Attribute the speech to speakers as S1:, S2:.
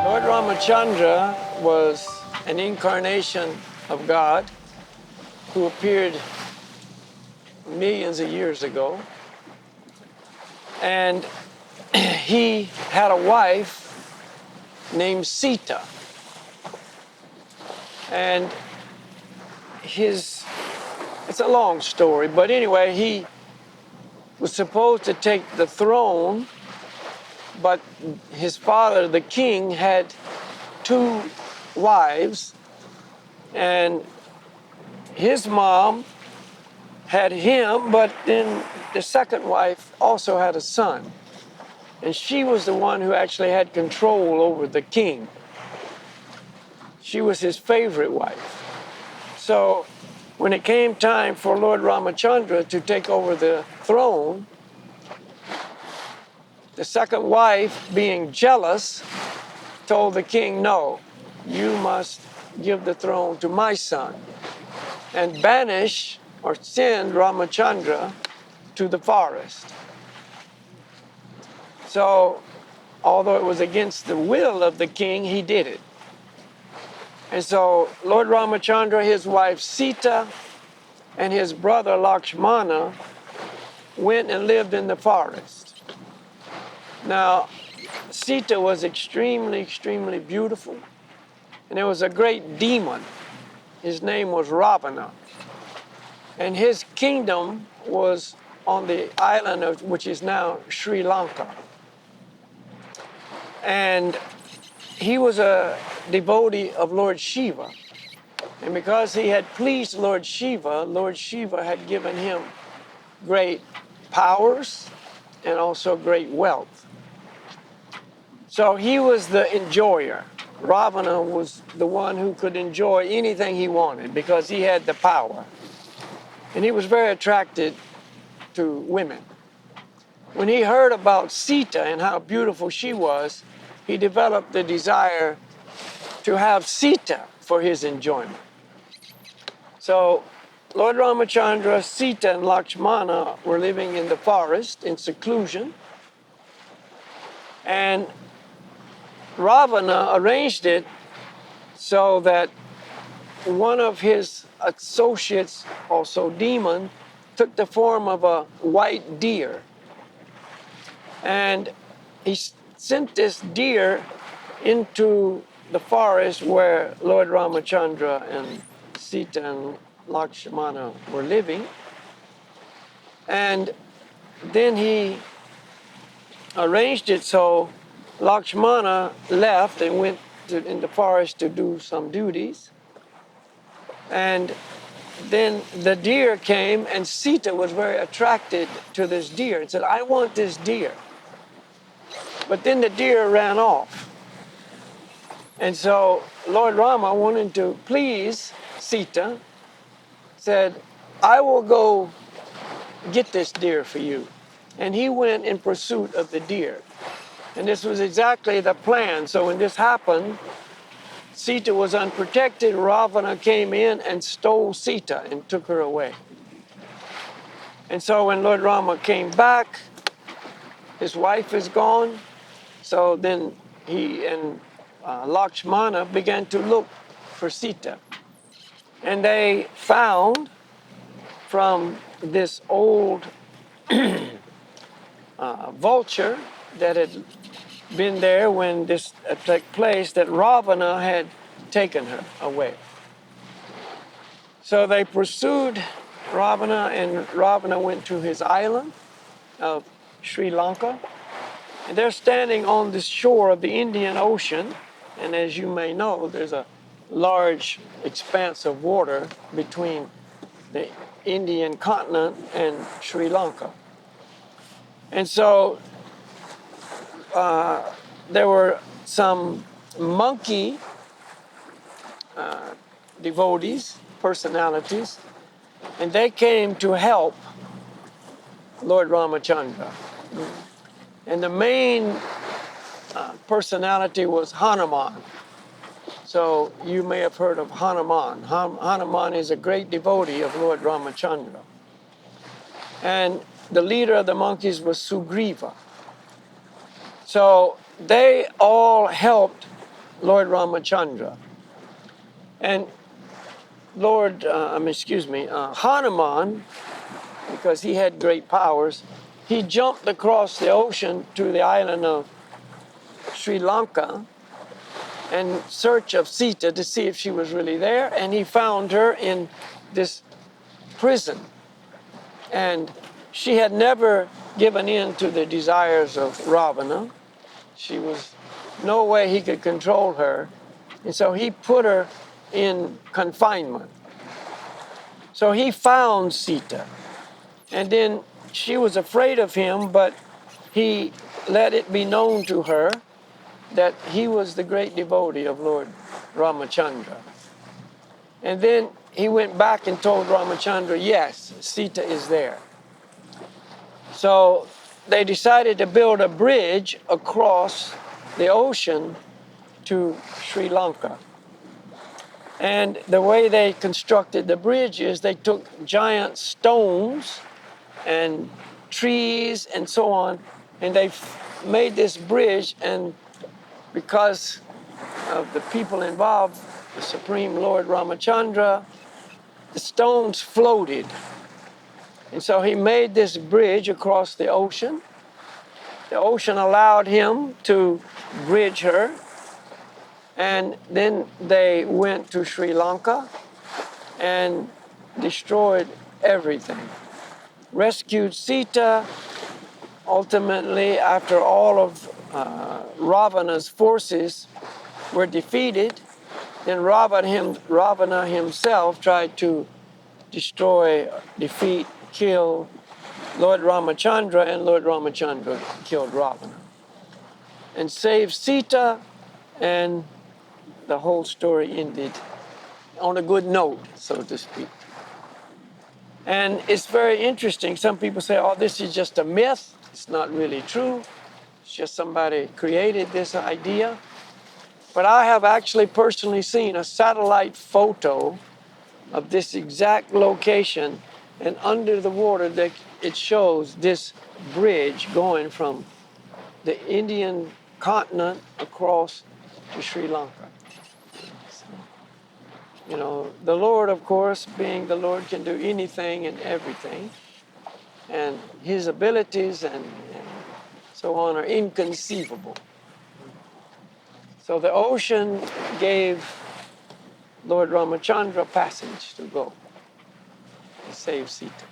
S1: Lord Ramachandra was an incarnation of God who appeared millions of years ago. And he had a wife named Sita. And it's a long story, but anyway, he was supposed to take the throne, but his father, the king, had two wives, and his mom had him, but then the second wife also had a son. And she was the one who actually had control over the king. She was his favorite wife. So when it came time for Lord Ramachandra to take over the throne, the second wife, being jealous, told the king, no, you must give the throne to my son and banish or send Ramachandra to the forest. So, although it was against the will of the king, he did it. And so Lord Ramachandra, his wife Sita, and his brother Lakshmana went and lived in the forest. Now, Sita was extremely, extremely beautiful, and there was a great demon. His name was Ravana, and his kingdom was on the island of which is now Sri Lanka. And he was a devotee of Lord Shiva. And because he had pleased Lord Shiva had given him great powers and also great wealth. So he was the enjoyer. Ravana was the one who could enjoy anything he wanted because he had the power. And he was very attracted to women. When he heard about Sita and how beautiful she was, he developed the desire to have Sita for his enjoyment. So Lord Ramachandra, Sita, and Lakshmana were living in the forest in seclusion. And Ravana arranged it so that one of his associates, also demon, took the form of a white deer. And he sent this deer into the forest where Lord Ramachandra and Sita and Lakshmana were living. And then he arranged it so Lakshmana left and went in the forest to do some duties. And then the deer came, and Sita was very attracted to this deer and said, I want this deer. But then the deer ran off. And so Lord Rama, wanting to please Sita, said, I will go get this deer for you. And he went in pursuit of the deer. And this was exactly the plan. So when this happened, Sita was unprotected. Ravana came in and stole Sita and took her away. And so when Lord Rama came back, his wife is gone. So then he and Lakshmana began to look for Sita. And they found from this old vulture that had been there when this took place, that Ravana had taken her away. So they pursued Ravana, and Ravana went to his island of Sri Lanka. And they're standing on the shore of the Indian Ocean. And as you may know, there's a large expanse of water between the Indian continent and Sri Lanka. And so there were some monkey devotees, personalities, and they came to help Lord Ramachandra. And the main personality was Hanuman. So you may have heard of Hanuman. Hanuman is a great devotee of Lord Ramachandra. And the leader of the monkeys was Sugriva. So they all helped Lord Ramachandra. And Hanuman, because he had great powers, he jumped across the ocean to the island of Sri Lanka in search of Sita to see if she was really there, and he found her in this prison. And she had never given in to the desires of Ravana. She was no way he could control her. And so he put her in confinement. So he found Sita. And then she was afraid of him, but he let it be known to her that he was the great devotee of Lord Ramachandra. And then he went back and told Ramachandra, yes, Sita is there. So they decided to build a bridge across the ocean to Sri Lanka. And the way they constructed the bridge is they took giant stones and trees and so on, and they made this bridge. And because of the people involved, the Supreme Lord Ramachandra, the stones floated. And so he made this bridge across the ocean. The ocean allowed him to bridge her. And then they went to Sri Lanka and destroyed everything. Rescued Sita. Ultimately, after all of Ravana's forces were defeated, then Ravana himself tried to destroy, defeat, kill Lord Ramachandra, and Lord Ramachandra killed Ravana and saved Sita, and the whole story ended on a good note, so to speak. And it's very interesting. Some people say, oh, this is just a myth. It's not really true. It's just somebody created this idea. But I have actually personally seen a satellite photo of this exact location, and under the water it shows this bridge going from the Indian continent across to Sri Lanka. So, the Lord, of course, being the Lord, can do anything and everything, and his abilities and so on are inconceivable. So the ocean gave Lord Ramachandra passage to go and save Sita.